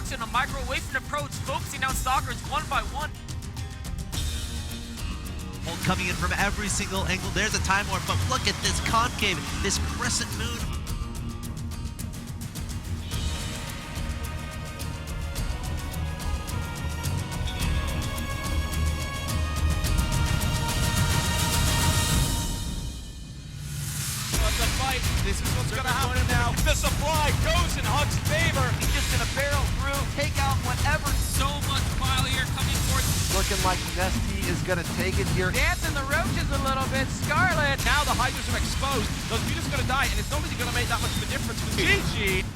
Foxy on a microwave approach, focusing down stalkers one by one. Polt coming in from every single angle. There's a time warp, but look at this concave, this crescent moon. The fight. This is what's gonna happen now. The supply goes in Huck's favor. He's just gonna barrel through, take out whatever. So much pile here coming forward. Looking like Nesty is gonna take it here. Dancing the roaches a little bit. Scarlet. Now the Hydras are exposed. Those Mutas are gonna die, and it's not really gonna make that much of a difference with GG.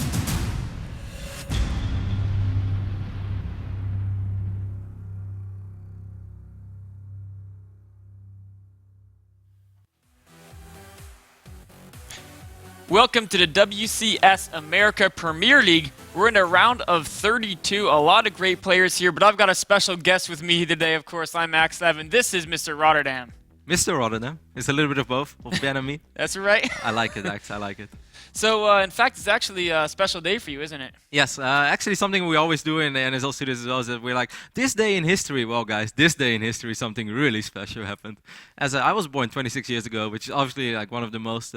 Welcome to the WCS America Premier League. We're in a round of 32. A lot of great players here, but I've got a special guest with me today. Of course, I'm axslav, and this is Mr. Rotterdam. Mr. Rotterdam. It's a little bit of both, of Ben and me. That's right. I like it, Ax. I like it. So, in fact, it's actually a special day for you, isn't it? Yes, actually something we always do in the NSL studios as well is that we're like, this day in history. Well, guys, this day in history, something really special happened. As I was born 26 years ago, which is obviously like one of the most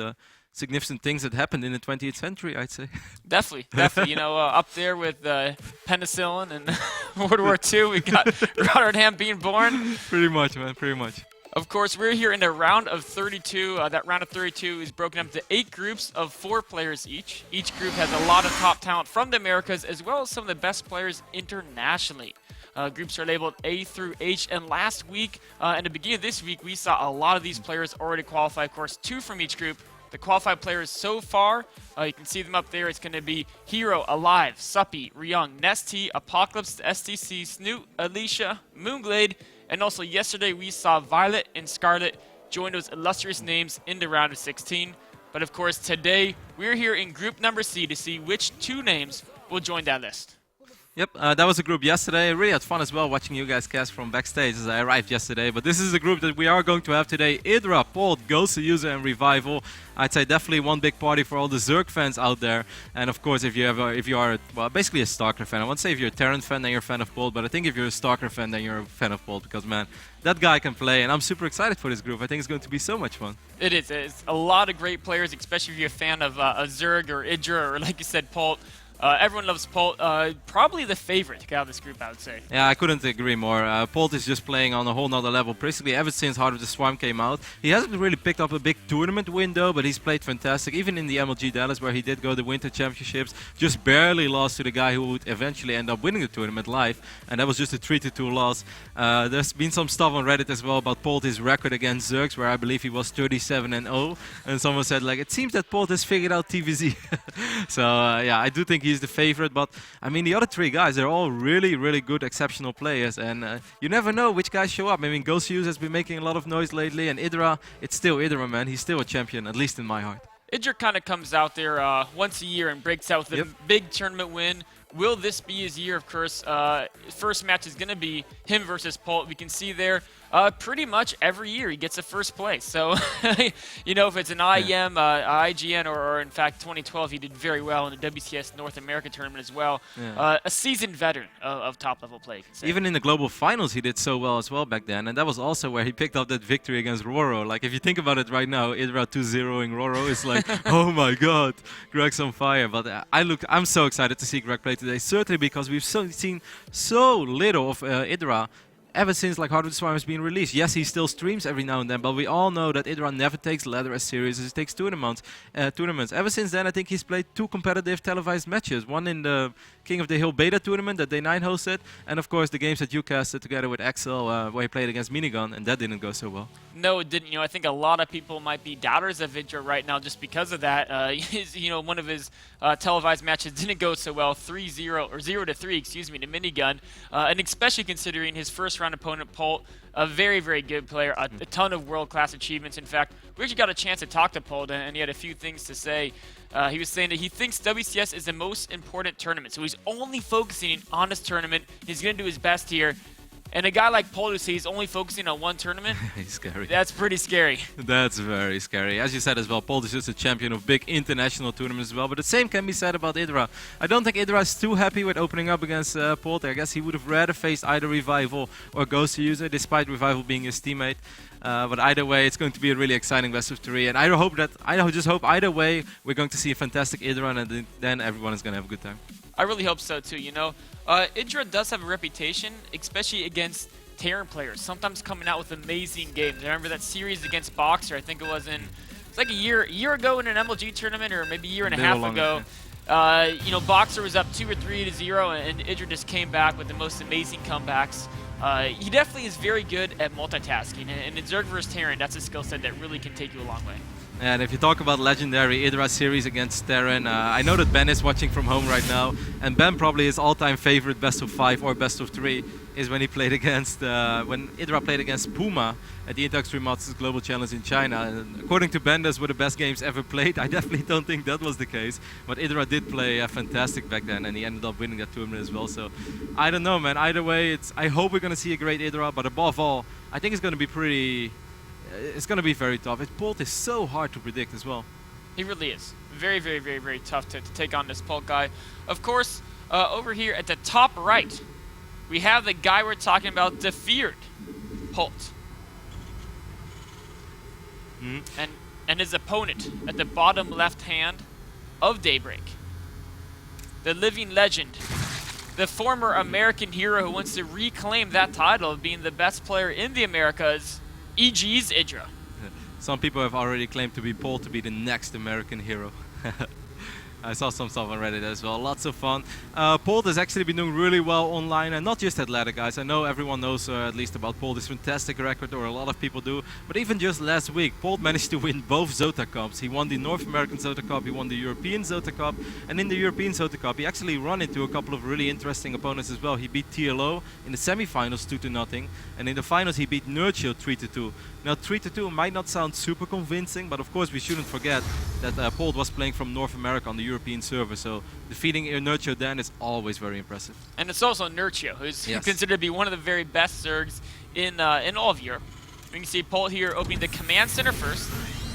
significant things that happened in the 20th century, I'd say. Definitely, definitely. You know, up there with penicillin and World War II, we got Rotterdam being born. Pretty much, man, pretty much. Of course, we're here in a round of 32. That round of 32 is broken up into 8 groups of 4 players each. Each group has a lot of top talent from the Americas, as well as some of the best players internationally. Groups are labeled A through H, and last week, and the beginning of this week, we saw a lot of these players already qualify. Of course, 2 from each group. The qualified players so far, you can see them up there. It's going to be Hero, Alive, Suppy, Ryung, Nesty, Apocalypse, STC, Snoot, Alicia, Moonglade, and also yesterday we saw Violet and Scarlet join those illustrious names in the round of 16. But of course today we're here in group number C to see which 2 names will join that list. Yep, that was a group yesterday. I really had fun as well watching you guys cast from backstage as I arrived yesterday. But this is the group that we are going to have today. Idra, Polt, Ghost User and Revival. I'd say definitely one big party for all the Zerg fans out there. And of course, if you are well, basically a STARCRAFT fan. I won't say if you're a Terran fan, then you're a fan of Polt. But I think if you're a STARCRAFT fan, then you're a fan of Polt. Because, man, that guy can play. And I'm super excited for this group. I think it's going to be so much fun. It is. It's a lot of great players, especially if you're a fan of a Zerg or Idra or, like you said, Polt. Everyone loves Polt. Probably the favorite to get out of this group, I would say. Yeah, I couldn't agree more. Polt is just playing on a whole nother level. Basically, ever since Heart of the Swarm came out, he hasn't really picked up a big tournament window, but he's played fantastic. Even in the MLG Dallas, where he did go the Winter Championships, just barely lost to the guy who would eventually end up winning the tournament live, and that was just a 3-2 loss. There's been some stuff on Reddit as well about Polt's record against Zergs, where I believe he was 37-0, and someone said, like, it seems that Polt has figured out TVZ. So, yeah, I do think he's the favorite, but I mean the other 3 guys, they're all really, really good, exceptional players, and you never know which guys show up. I mean, Ghost Hughes has been making a lot of noise lately, and Idra, it's still Idra, man. He's still a champion, at least in my heart. Idra kind of comes out there once a year and breaks out with a big tournament win. Will this be his year? Of course, first match is going to be him versus Polt. We can see there pretty much every year he gets a first place. So, you know, if it's an IEM, IGN, or in fact 2012, he did very well in the WCS North America tournament as well. Yeah. A seasoned veteran of top-level play, you can say. Even in the global finals, he did so well as well back then. And that was also where he picked up that victory against Roro. Like, if you think about it right now, Idra 2-0ing Roro is like, oh my god, Greg's on fire. But I'm so excited to see Greg play today, certainly because we've seen so little of Idra ever since like Heart of the Swarm has been released. Yes, he still streams every now and then, but we all know that Idra never takes ladder as serious as he takes tournaments. Ever since then, I think he's played 2 competitive televised matches. One in the King of the Hill beta tournament that Day9 hosted, and of course the games that you casted together with Axel, where he played against Minigun, and that didn't go so well. No, it didn't. You know, I think a lot of people might be doubters of Idra right now just because of that. You know, one of his televised matches didn't go so well, 3-0 or 0-3, excuse me, to Minigun, and especially considering his first round opponent Polt, a very, very good player, a ton of world-class achievements. In fact, we actually got a chance to talk to Polt, and he had a few things to say. He was saying that he thinks WCS is the most important tournament, so he's only focusing on this tournament. He's going to do his best here. And a guy like Polt, who says he's only focusing on one tournament, He's scary. that's pretty scary. That's very scary. As you said as well, Polt is just a champion of big international tournaments as well. But the same can be said about Idra. I don't think Idra is too happy with opening up against Polt. I guess he would have rather faced either Revival or Ghost User, despite Revival being his teammate. But either way, it's going to be a really exciting best of 3. And I just hope either way we're going to see a fantastic Idra, and then everyone is going to have a good time. I really hope so too, you know. Idra does have a reputation, especially against Terran players, sometimes coming out with amazing games. I remember that series against Boxer, I think it was like a year ago in an MLG tournament, or maybe a year and a half ago. You know, Boxer was up 2 or 3-0, and Idra just came back with the most amazing comebacks. He definitely is very good at multitasking, and in Zerg vs Terran, that's a skill set that really can take you a long way. And if you talk about legendary Idra series against Terran, I know that Ben is watching from home right now, and Ben probably his all-time favorite best of 5 or best of 3 is when he played against, when Idra played against Puma at the Intox 3 Masters Global Challenge in China. And according to Ben, those were the best games ever played. I definitely don't think that was the case, but Idra did play fantastic back then, and he ended up winning that tournament as well. So I don't know, man. Either way, I hope we're going to see a great Idra, but above all, I think it's going to be pretty. It's going to be very tough. Polt is so hard to predict as well. He really is. Very, very, very, very tough to take on this Polt guy. Of course, over here at the top right, we have the guy we're talking about, the feared Polt. And his opponent at the bottom left hand of Daybreak. The living legend. The former American hero who wants to reclaim that title of being the best player in the Americas, EG's Idra. Some people have already claimed to be Polt to be the next American hero. I saw some stuff on Reddit as well. Lots of fun. Polt has actually been doing really well online, and not just at ladder, guys. I know everyone knows at least about Polt's fantastic record, or a lot of people do. But even just last week, Polt managed to win both Zota Cups. He won the North American Zota Cup, he won the European Zota Cup, and in the European Zota Cup, he actually ran into a couple of really interesting opponents as well. He beat TLO in the semi-finals 2-0, and in the finals he beat Nurchill 3-2. Now 3-2 might not sound super convincing, but of course we shouldn't forget that Polt was playing from North America on the European server, so defeating Nurchill then is always very impressive. And it's also Nurchill, who's considered to be one of the very best Zergs in all of Europe. We can see Polt here opening the command center first,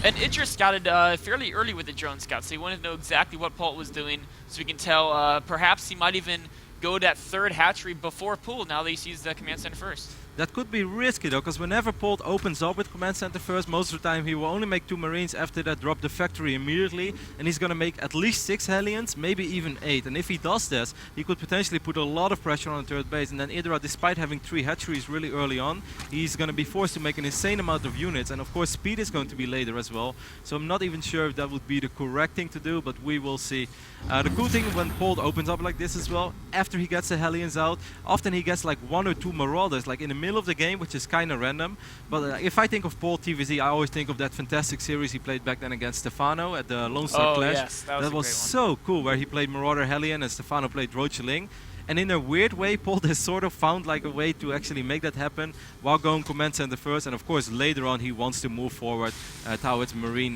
and Idra scouted fairly early with the drone scout, so he wanted to know exactly what Polt was doing, so we can tell perhaps he might even go that third hatchery before Pool now that he sees the command center first. That could be risky though, because whenever Polt opens up with command center first, most of the time he will only make 2 Marines, after that drop the factory immediately, and he's gonna make at least 6 Hellions, maybe even 8. And if he does this, he could potentially put a lot of pressure on the third base, and then Idra, despite having 3 hatcheries really early on, he's gonna be forced to make an insane amount of units, and of course speed is going to be later as well. So I'm not even sure if that would be the correct thing to do, but we will see. The cool thing when Polt opens up like this as well, after he gets the Hellions out, often he gets like 1 or 2 Marauders, like in the middle of the game, which is kind of random. But if I think of Polt TVZ, I always think of that fantastic series he played back then against Stefano at the Lone Star Clash. Yes, that was so cool, where he played Marauder Hellion and Stefano played Rocheling. And in a weird way, Polt has sort of found like a way to actually make that happen while going command center first. And of course, later on, he wants to move forward towards Marine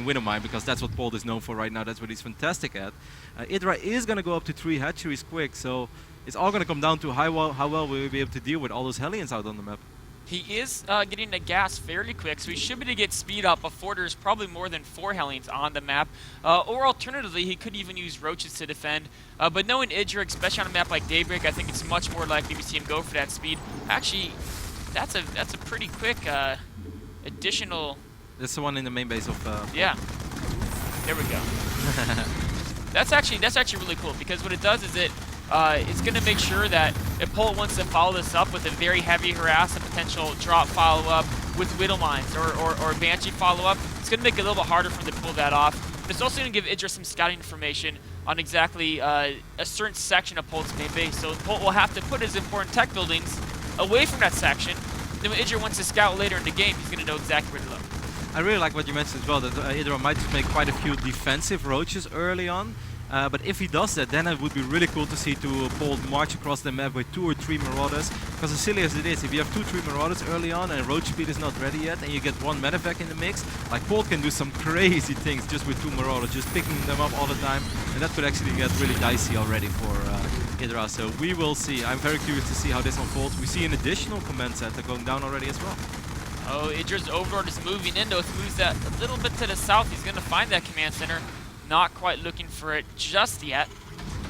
Wintermine, because that's what Polt is known for right now. That's what he's fantastic at. Idra is going to go up to 3 hatcheries quick, so it's all going to come down to how well we'll be able to deal with all those Hellions out on the map. He is getting the gas fairly quick, so he should be able to get speed up before there's probably more than 4 Hellions on the map. Or alternatively, he could even use Roaches to defend. But knowing Idra, especially on a map like Daybreak, I think it's much more likely we see him go for that speed. Actually, that's a pretty quick additional... That's the one in the main base of... Yeah. There we go. That's actually really cool, because what it does is it's going to make sure that if Polt wants to follow this up with a very heavy harass and potential drop follow-up with Whittle Mines or Banshee follow-up, it's going to make it a little bit harder for him to pull that off. But it's also going to give Idra some scouting information on exactly a certain section of Polt's main base. So Polt will have to put his important tech buildings away from that section. Then when Idra wants to scout later in the game, he's going to know exactly where to look. I really like what you mentioned as well, that Idra might just make quite a few defensive roaches early on. But if he does that, then it would be really cool to see Polt march across the map with 2 or 3 Marauders. Because as silly as it is, if you have 2 or 3 Marauders early on and road speed is not ready yet, and you get 1 medevac in the mix, like Polt can do some crazy things just with 2 Marauders, just picking them up all the time, and that could actually get really dicey already for Idra. So we will see. I'm very curious to see how this unfolds. We see an additional command center going down already as well. Oh, Idra's Overlord is moving in, though. If he moves that a little bit to the south, he's going to find that command center. Not quite looking for it just yet.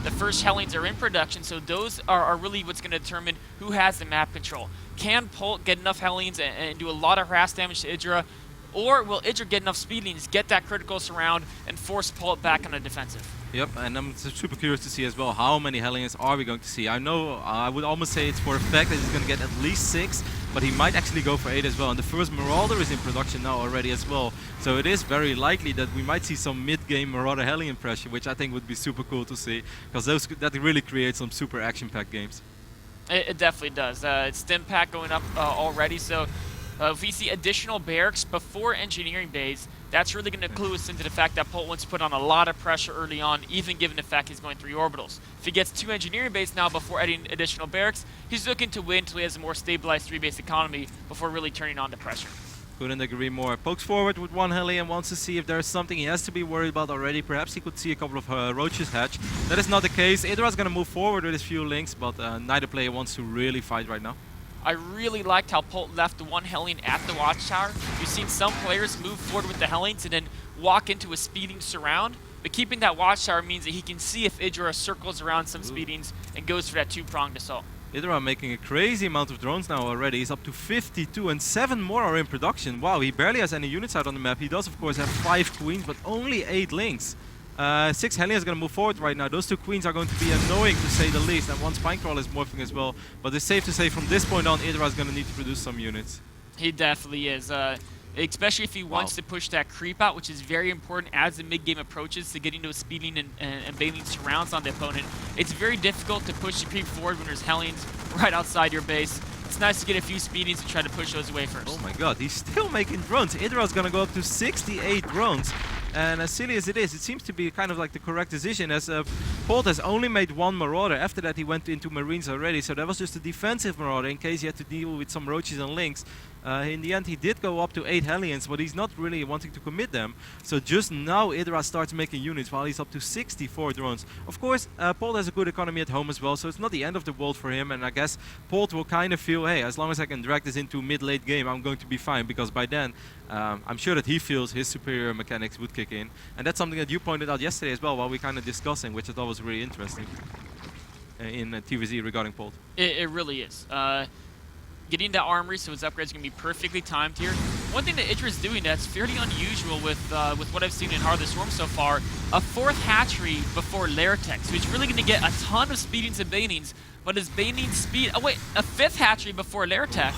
The first Hellions are in production, so those are really what's going to determine who has the map control. Can Polt get enough Hellions and do a lot of harass damage to Idra? Or will Idra get enough speedings, get that critical surround, and force Polt back on the defensive? Yep, and I'm super curious to see as well how many Hellions are we going to see. I know, I would almost say it's for a fact that he's going to get at least 6, but he might actually go for 8 as well. And the first Marauder is in production now already as well. So it is very likely that we might see some mid-game Marauder Hellion pressure, which I think would be super cool to see, because that really creates some super action-packed games. It definitely does. It's stim pack going up already, so if we see additional barracks before engineering bays, that's really going to clue us into the fact that Polt wants to put on a lot of pressure early on, even given the fact he's going 3 orbitals. If he gets 2 engineering bays now before adding additional barracks, he's looking to win until he has a more stabilized 3-base economy before really turning on the pressure. Couldn't agree more. Pokes forward with 1 heli and wants to see if there's something he has to be worried about already. Perhaps he could see a couple of roaches hatch. That is not the case. Idra's going to move forward with his few links, but neither player wants to really fight right now. I really liked how Polt left the 1 Hellion at the watchtower. We've seen some players move forward with the Hellions and then walk into a speeding surround, but keeping that watchtower means that he can see if Idra circles around some speedings and goes for that 2-pronged assault. Idra making a crazy amount of drones now already. He's up to 52 and 7 more are in production. Wow, he barely has any units out on the map. He does of course have 5 queens, but only 8 links. 6 Hellions are going to move forward right now. Those 2 queens are going to be annoying to say the least, and 1 Spinecrawler is morphing as well. But it's safe to say from this point on, Idra is going to need to produce some units. He definitely is. Especially if he wants to push that creep out, which is very important as the mid-game approaches to getting those speeding and bailing surrounds on the opponent. It's very difficult to push the creep forward when there's Hellions right outside your base. It's nice to get a few speedings and try to push those away first. Oh my god, he's still making drones. Idra's going to go up to 68 drones. And as silly as it is, it seems to be kind of like the correct decision, as Polt has only made 1 Marauder. After that he went into Marines already, so that was just a defensive Marauder in case he had to deal with some roaches and links. In the end he did go up to 8 Hellions, but he's not really wanting to commit them. So just now Idra starts making units while he's up to 64 drones. Of course, Polt has a good economy at home as well, so it's not the end of the world for him, and I guess Polt will kind of feel, hey, as long as I can drag this into mid-late game, I'm going to be fine, because by then I'm sure that he feels his superior mechanics would kick in. And that's something that you pointed out yesterday as well, while we kind of discussing, which I thought was really interesting in TVZ regarding Polt. It really is. Getting that armory, so his upgrades are going to be perfectly timed here. One thing that Idra is doing that's fairly unusual with what I've seen in Heart of the Swarm so far, a 4th hatchery before Lair Tech. So he's really going to get a ton of speedings and banings, but his baning speed... Oh wait, a 5th hatchery before Lair Tech?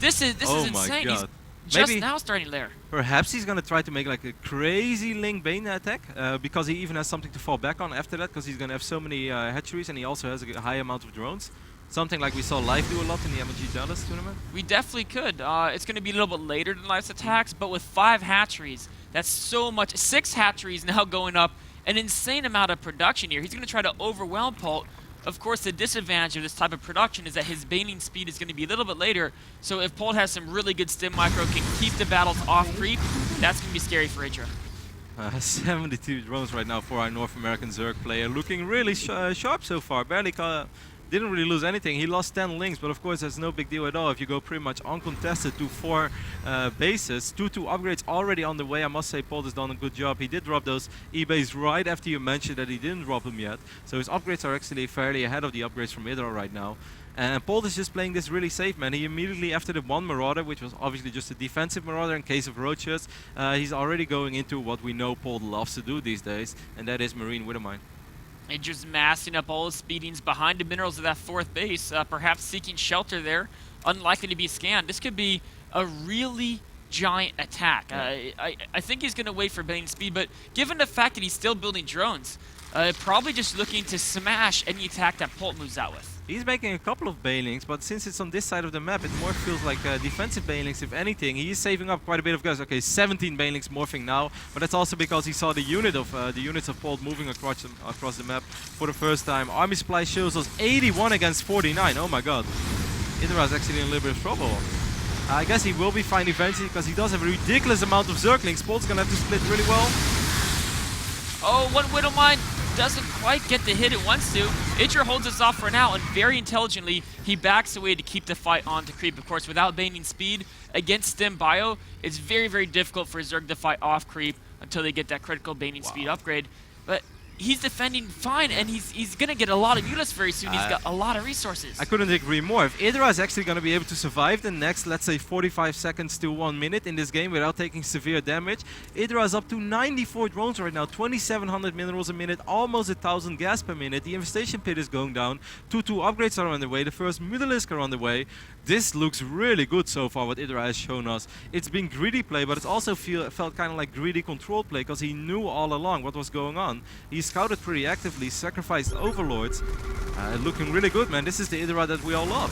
This is insane. God. He's just Maybe now starting Lair. Perhaps he's going to try to make like a crazy Link Bane attack, because he even has something to fall back on after that, because he's going to have so many hatcheries, and he also has a high amount of drones. Something like we saw Live do a lot in the MLG Dallas tournament. We definitely could. It's going to be a little bit later than Life's attacks, but with 5 hatcheries, that's so much. 6 hatcheries now going up, an insane amount of production here. He's going to try to overwhelm Polt. Of course, the disadvantage of this type of production is that his baning speed is going to be a little bit later, so if Polt has some really good stim micro, can keep the battles off creep, that's going to be scary for Idra. 72 drones right now for our North American Zerg player, looking really sharp so far. Barely didn't really lose anything. He lost 10 links, but of course that's no big deal at all if you go pretty much uncontested to 4 bases. 2 upgrades already on the way. I must say Polt has done a good job. He did drop those E-bays right after you mentioned that he didn't drop them yet. So his upgrades are actually fairly ahead of the upgrades from Idra right now. And Polt is just playing this really safe, man. He immediately, after the 1 Marauder, which was obviously just a defensive Marauder in case of roaches, he's already going into what we know Polt loves to do these days, and that is Marine Widowmine. And just massing up all his speedings behind the minerals of that 4th base, perhaps seeking shelter there, unlikely to be scanned. This could be a really giant attack. I think he's going to wait for baiting speed, but given the fact that he's still building drones, Probably just looking to smash any attack that Polt moves out with. He's making a couple of banelings, but since it's on this side of the map, it more feels like defensive banelings, if anything. He's saving up quite a bit of gas. Okay, 17 banelings morphing now, but that's also because he saw the units of Polt moving across the map for the first time. Army supply shows us 81 against 49. Oh my god. Idra is actually in a little bit of trouble. I guess he will be fine eventually because he does have a ridiculous amount of Zerglings. Polt's gonna have to split really well. Oh, one Widow Mine doesn't quite get the hit it wants to. Idra holds us off for now, and very intelligently, he backs away to keep the fight on to creep. Of course, without baning speed against Stim Bio, it's very, very difficult for Zerg to fight off creep until they get that critical baning speed upgrade. But he's defending fine, and he's going to get a lot of units very soon. He's got a lot of resources. I couldn't agree more. If Idra is actually going to be able to survive the next, let's say, 45 seconds to 1 minute in this game without taking severe damage, Idra is up to 94 drones right now, 2,700 minerals a minute, almost 1,000 gas per minute. The infestation pit is going down. 2 upgrades are on the way. The first Mutalisk are on the way. This looks really good so far, what Idra has shown us. It's been greedy play, but it's also felt kind of like greedy control play, because he knew all along what was going on. He scouted pretty actively, sacrificed overlords. Looking really good, man. This is the Idra that we all love.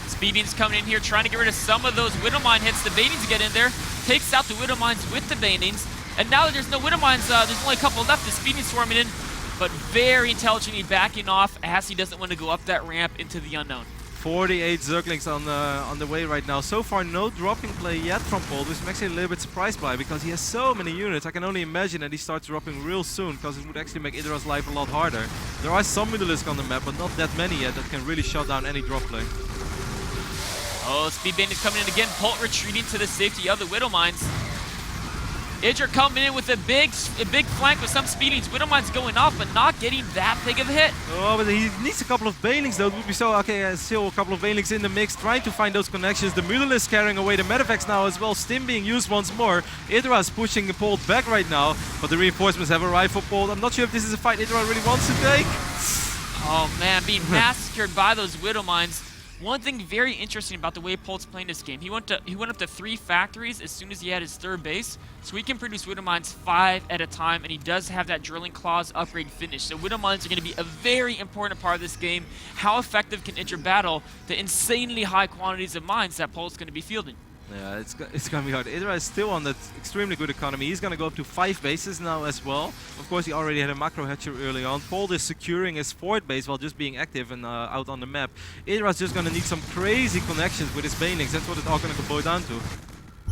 Speeding's coming in here, trying to get rid of some of those Widowmine hits. The Banings get in there, takes out the Widowmines with the Banings, and now that there's no Widowmines, there's only a couple left. The Speeding's swarming in, but very intelligently backing off as he doesn't want to go up that ramp into the unknown. 48 Zerglings on the way right now. So far, no dropping play yet from Polt, which I'm actually a little bit surprised by, because he has so many units. I can only imagine that he starts dropping real soon, because it would actually make Idra's life a lot harder. There are some Mutalisk on the map, but not that many yet that can really shut down any drop play. Oh, Speedbane is coming in again. Polt retreating to the safety of the Widowmines. Idra coming in with a big flank with some Speedings. Widowmines going off, but not getting that big of a hit. Oh, but he needs a couple of Banelings though. It would be so okay. Still a couple of Banelings in the mix, trying to find those connections. The Mutalisk carrying away the Medivacs now as well. Stim being used once more. Idra is pushing Polt back right now, but the reinforcements have arrived for Polt. I'm not sure if this is a fight Idra really wants to take. Oh man, being massacred by those Widowmines. One thing very interesting about the way Polt's playing this game, he went up to 3 factories as soon as he had his 3rd base, so he can produce Widowmines 5 at a time, and he does have that drilling claws upgrade finished. So Widowmines are going to be a very important part of this game. How effective can Idra battle the insanely high quantities of mines that Polt's going to be fielding? Yeah, it's going to be hard. Idra is still on that extremely good economy. He's going to go up to 5 bases now as well. Of course, he already had a macro hatcher early on. Polt is securing his 4th base while just being active and out on the map. Idra is just going to need some crazy connections with his Banelings. That's what it's all going to boil down to.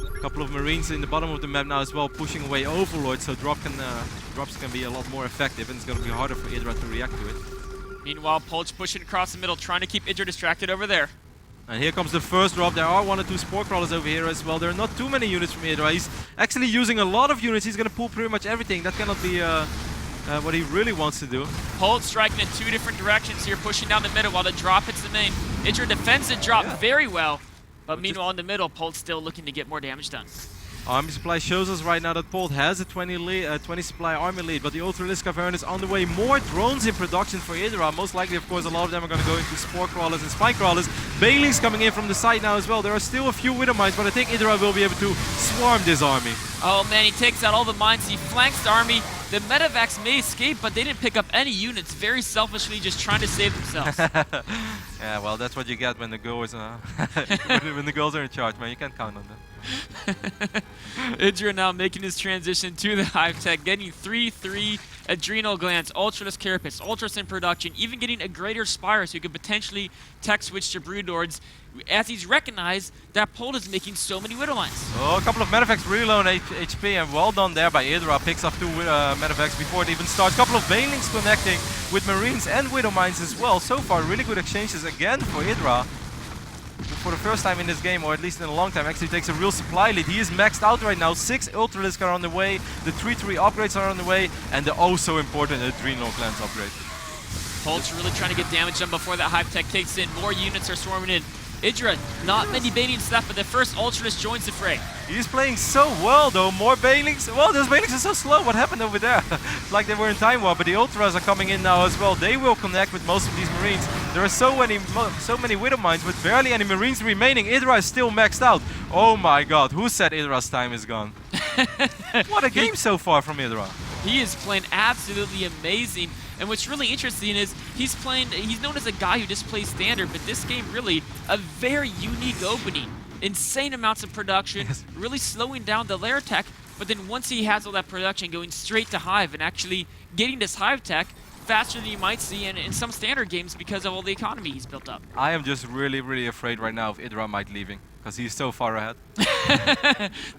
A couple of Marines in the bottom of the map now as well, pushing away Overlords, so drops can be a lot more effective, and it's going to be harder for Idra to react to it. Meanwhile, Polt's pushing across the middle, trying to keep Idra distracted over there. And here comes the first drop. There are 1 or 2 Spore Crawlers over here as well. There are not too many units from Idra. He's actually using a lot of units. He's going to pull pretty much everything. That cannot be what he really wants to do. Polt striking in 2 different directions here, pushing down the middle while the drop hits the main. Idra defends the drop very well, but meanwhile in the middle, Polt's still looking to get more damage done. Army supply shows us right now that Polt has a 20 supply army lead, but the Ultralisk Cavern is on the way. More drones in production for Idra. Most likely, of course, a lot of them are going to go into Spore Crawlers and Spike Crawlers. Banelings coming in from the side now as well. There are still a few Widowmines, but I think Idra will be able to swarm this army. Oh man, he takes out all the mines. He flanks the army. The Medivacs may escape, but they didn't pick up any units. Very selfishly just trying to save themselves. Yeah, well, that's what you get when the girls when the girls are in charge, man. You can't count on them. Idra now making his transition to the Hive Tech, getting 3 Adrenal Glands, Ultralisk Carapace, Ultras in production, even getting a Greater Spire so he could potentially tech switch to Broodlords, as he's recognized that Polt is making so many Widowmines. Oh, a couple of Medivacs really low on HP, and well done there by Idra. Picks up 2 Medivacs before it even starts. Couple of Banelings connecting with Marines and Widowmines as well. So far, really good exchanges again for Idra. For the first time in this game, or at least in a long time, actually takes a real supply lead. He is maxed out right now. 6 Ultralisk are on the way, the 3 upgrades are on the way, and the oh so important Adrenal Glands upgrade. Polt's really trying to get damage done before that Hive Tech kicks in. More units are swarming in. Idra, not many Banelings left, but the first Ultralisk joins the fray. He's playing so well though. More Banelings. Well, those Banelings are so slow. What happened over there? It's like they were in time warp, but the Ultras are coming in now as well. They will connect with most of these Marines. There are so many Widowmines with barely any Marines remaining. Idra is still maxed out. Oh my god, who said Idra's time is gone? What a game so far from Idra. He is playing absolutely amazing. And what's really interesting is he's known as a guy who just plays standard, but this game really a very unique opening. Insane amounts of production, really slowing down the lair tech, but then once he has all that production, going straight to Hive and actually getting this Hive tech faster than you might see in some standard games because of all the economy he's built up. I am just really afraid right now of Idra might leaving, because he's so far ahead.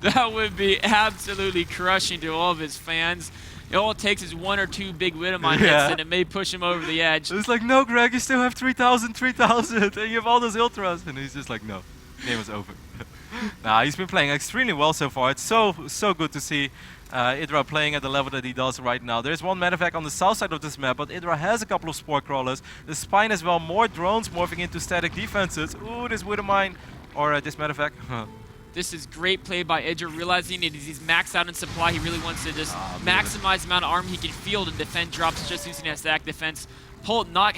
That would be absolutely crushing to all of his fans. All it takes is 1 or 2 big Widowmine hits and it may push him over the edge. It's like, no, Greg, you still have 3,000, and you have all those ultras. And he's just like, no, game is over. Nah, he's been playing extremely well so far. It's so good to see Idra playing at the level that he does right now. There's one medevac on the south side of this map, but Idra has a couple of spore crawlers. The Spine as well, more drones morphing into static defenses. Ooh, this Widowmine, or this medevac. This is great play by Idra, realizing that he's maxed out in supply. He really wants to just maximize the amount of armor he can field and defend drops just using that stack defense. Polt not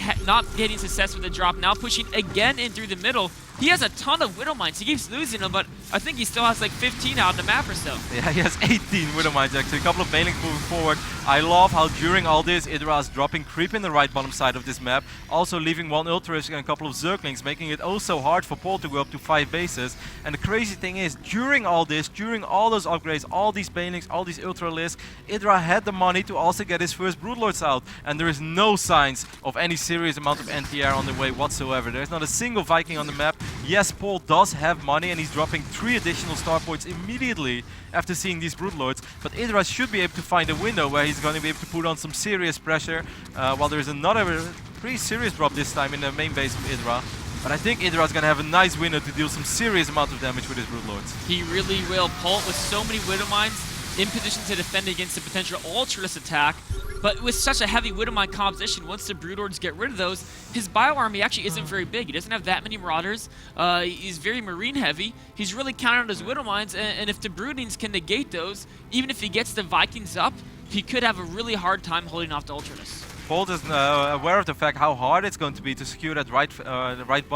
getting success with the drop, now pushing again in through the middle. He has a ton of Widowmines. He keeps losing them, but I think he still has like 15 out in the map or so. Yeah, he has 18 Widowmines actually. A couple of Banelings moving forward. I love how during all this, Idra is dropping creep in the right bottom side of this map. Also leaving one Ultra-Risk and a couple of Zerglings, making it oh so hard for Polt to go up to 5 bases. And the crazy thing is, during all this, during all those upgrades, all these Banelings, all these Ultra-Risk, Idra had the money to also get his first Broodlords out. And there is no signs of any serious amount of NTR on the way whatsoever. There's not a single Viking on the map. Yes, Polt does have money and he's dropping 3 additional star points immediately after seeing these Broodlords, but Idra should be able to find a window where he's going to be able to put on some serious pressure, while there's another pretty serious drop this time in the main base of Idra. But I think Idra is going to have a nice window to deal some serious amount of damage with his Broodlords. He really will. Polt with so many Widowmines in position to defend against a potential Ultralist attack. But with such a heavy Widowmine composition, once the Broodlords get rid of those, his bio army actually isn't very big. He doesn't have that many Marauders. He's very Marine heavy. He's really counting on his Widowmines, and if the Broodings can negate those, even if he gets the Vikings up, he could have a really hard time holding off the Ultralists. Polt is aware of the fact how hard it's going to be to secure that right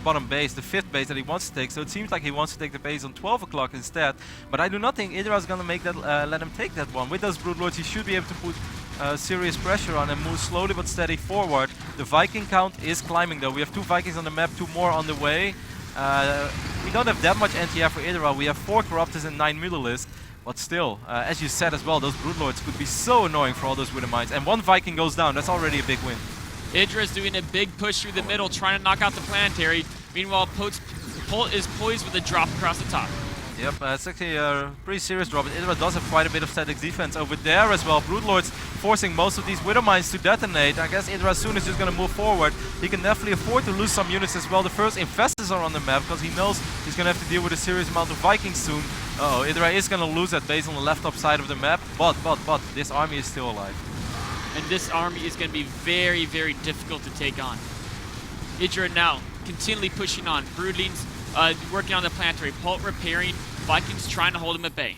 bottom base, the 5th base that he wants to take. So it seems like he wants to take the base on 12 o'clock instead. But I do not think Idra is going to make that let him take that one. With those Broodlords, he should be able to put serious pressure on and move slowly but steady forward. The Viking count is climbing though. We have 2 Vikings on the map, 2 more on the way. We don't have that much NTR for Idra. We have 4 Corruptors and 9 Mutalisks. But still, as you said as well, those Broodlords could be so annoying for all those Widowmines. And 1 Viking goes down, that's already a big win. Idra is doing a big push through the middle, trying to knock out the Planetary. Meanwhile, Polt is poised with a drop across the top. Yep, it's actually a pretty serious drop. Idra does have quite a bit of static defense over there as well. Broodlords forcing most of these Widowmines to detonate. I guess Idra soon is just going to move forward. He can definitely afford to lose some units as well. The first Infestors are on the map because he knows he's going to have to deal with a serious amount of Vikings soon. Uh-oh, Idra is going to lose that base on the left top side of the map, but this army is still alive. And this army is going to be very difficult to take on. Idra now continually pushing on. Broodlings working on the Planetary. Polt repairing. Vikings trying to hold him at bay.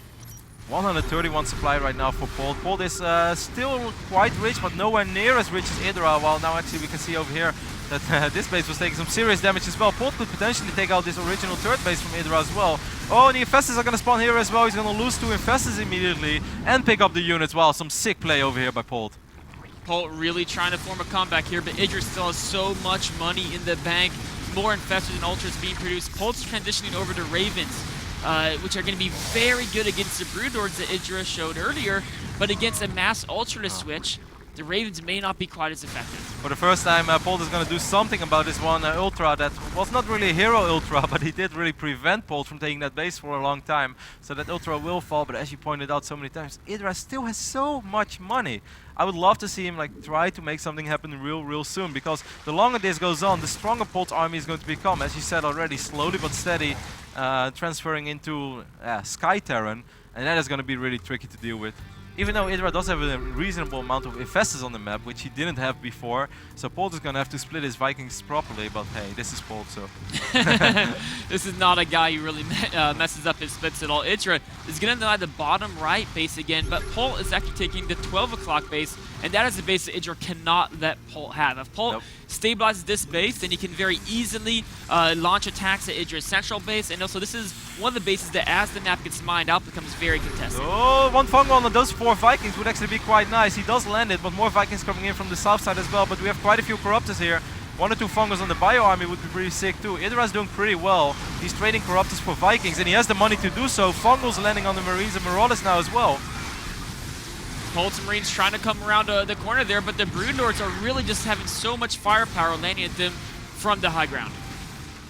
131 supply right now for Polt. Polt is still quite rich, but nowhere near as rich as Idra. While now actually we can see over here that this base was taking some serious damage as well. Polt could potentially take out this original 3rd base from Idra as well. Oh, and the Infestors are going to spawn here as well. He's going to lose 2 Infestors immediately and pick up the units. Wow, some sick play over here by Polt. Polt really trying to form a comeback here, but Idra still has so much money in the bank. More Infestors and Ultras being produced. Polt's transitioning over to Ravens, which are going to be very good against the Broodlords that Idra showed earlier, but against a mass Ultralist switch, the Ravens may not be quite as effective. For the first time, Polt is going to do something about this one Ultra that was not really a hero Ultra, but he did really prevent Polt from taking that base for a long time. So that Ultra will fall, but as you pointed out so many times, Idra still has so much money. I would love to see him like try to make something happen real soon, because the longer this goes on, the stronger Polt's army is going to become. As you said already, slowly but steady, transferring into Sky Terran, and that is going to be really tricky to deal with. Even though Idra does have a reasonable amount of Infestors on the map, which he didn't have before, so Polt is going to have to split his Vikings properly, but hey, this is Polt, so... This is not a guy who really messes up his splits at all. Idra is going to deny the bottom right base again, but Polt is actually taking the 12 o'clock base and that is the base that Idra cannot let Polt have. If Polt stabilizes this base, then he can very easily launch attacks at Idra's central base, and also this is one of the bases that, as the map gets mined out, becomes very contested. Oh, one fungal on those 4 Vikings would actually be quite nice. He does land it, but more Vikings coming in from the south side as well, but we have quite a few Corruptors here. 1 or 2 fungals on the bio army would be pretty sick too. Idra's doing pretty well. He's trading Corruptors for Vikings, and he has the money to do so. Fungals landing on the Marines and Marauders now as well. Polt's Marines trying to come around the corner there, but the Broodlords are really just having so much firepower landing at them from the high ground.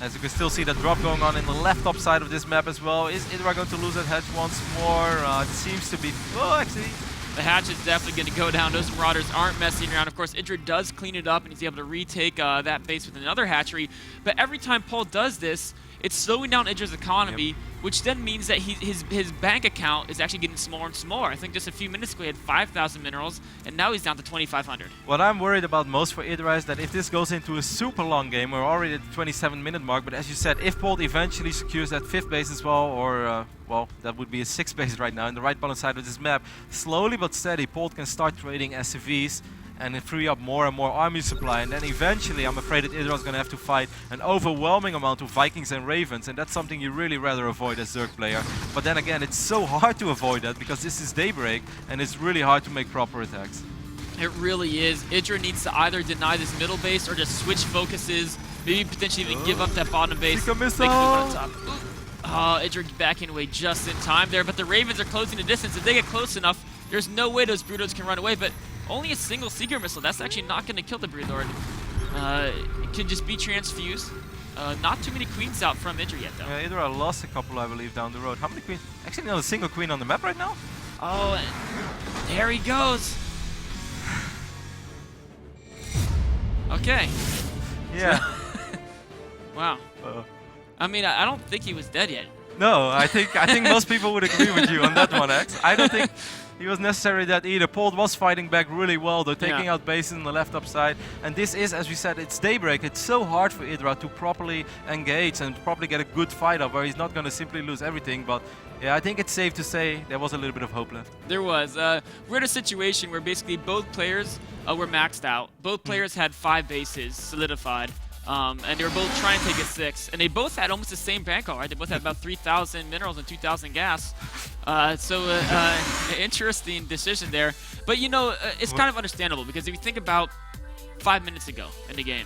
As you can still see that drop going on in the left top side of this map as well. Is Idra going to lose that hatch once more? It seems to be... Oh, actually... The hatch is definitely going to go down. Those Marauders aren't messing around. Of course, Idra does clean it up, and he's able to retake that base with another hatchery. But every time Polt does this, it's slowing down Idra's economy, which then means that his bank account is actually getting smaller and smaller. I think just a few minutes ago he had 5,000 minerals, and now he's down to 2,500. What I'm worried about most for Idra is that if this goes into a super long game, we're already at the 27-minute mark, but as you said, if Polt eventually secures that 5th base as well, or well, that would be a 6th base right now in the right bottom side of this map, slowly but steady Polt can start trading SCVs and free up more and more army supply, and then eventually I'm afraid that Idra is going to have to fight an overwhelming amount of Vikings and Ravens, and that's something you really rather avoid as Zerg player. But then again, it's so hard to avoid that because this is Daybreak and it's really hard to make proper attacks. It really is. Idra needs to either deny this middle base or just switch focuses, maybe potentially even give up that bottom base. Seeker missile! On top. Oh, Idra backing away just in time there, but the Ravens are closing the distance. If they get close enough, there's no way those Broodlords can run away, but only a single Seeker missile. That's actually not going to kill the Broodlord. It can just be transfused. Not too many queens out from Idra yet, though. Yeah, Idra lost a couple, I believe, down the road. How many queens? Actually, not a single queen on the map right now. Oh, and there he goes. Okay. Yeah. Wow. I mean, I don't think he was dead yet. No, I think most people would agree with you on that one, X. I don't think he was necessary that either. Polt was fighting back really well, though, taking out bases on the left upside. And this is, as we said, it's Daybreak. It's so hard for Idra to properly engage and properly get a good fight up where he's not going to simply lose everything. But yeah, I think it's safe to say there was a little bit of hope left. There was. We're in a situation where basically both players were maxed out. Both players had 5 bases solidified. And they were both trying to take a 6, and they both had almost the same bank haul, right? They both had about 3,000 minerals and 2,000 gas. Interesting decision there. But you know, it's kind of understandable because if you think about 5 minutes ago in the game,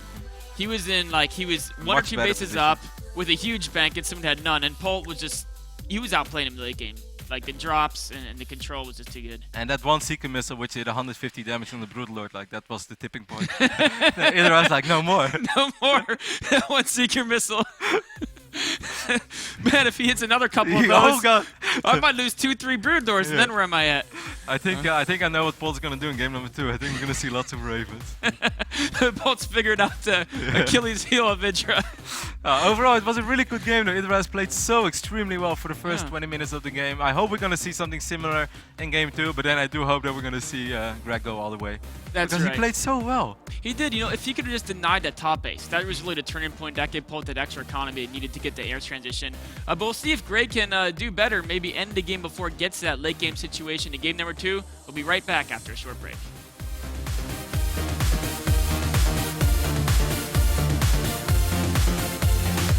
he was in he was 1 or 2 bases up with a huge bank, and someone had none, and Polt was he was outplaying him in the late game. Like the drops and the control was just too good. And that one Seeker missile which did 150 damage from the Broodlord, that was the tipping point. Idra was like, no more. No more. That one Seeker missile. Man, if he hits another couple of those, I might lose 2-3 Broodlords, and then where am I at? I think I know what Polt's gonna do in game number 2. I think we're gonna see lots of Ravens. Polt's figured out the Achilles heel of Idra. Overall, it was a really good game though. Idra has played so extremely well for the first 20 minutes of the game. I hope we're gonna see something similar in game 2, but then I do hope that we're gonna see Greg go all the way. That's because right. he played so well. He did. You know, if he could have just denied that top base, that was really the turning point. That gave Polt that extra economy it needed to get the air transition. But we'll see if Greg can do better, maybe end the game before it gets to that late game situation in game number 2. We'll be right back after a short break.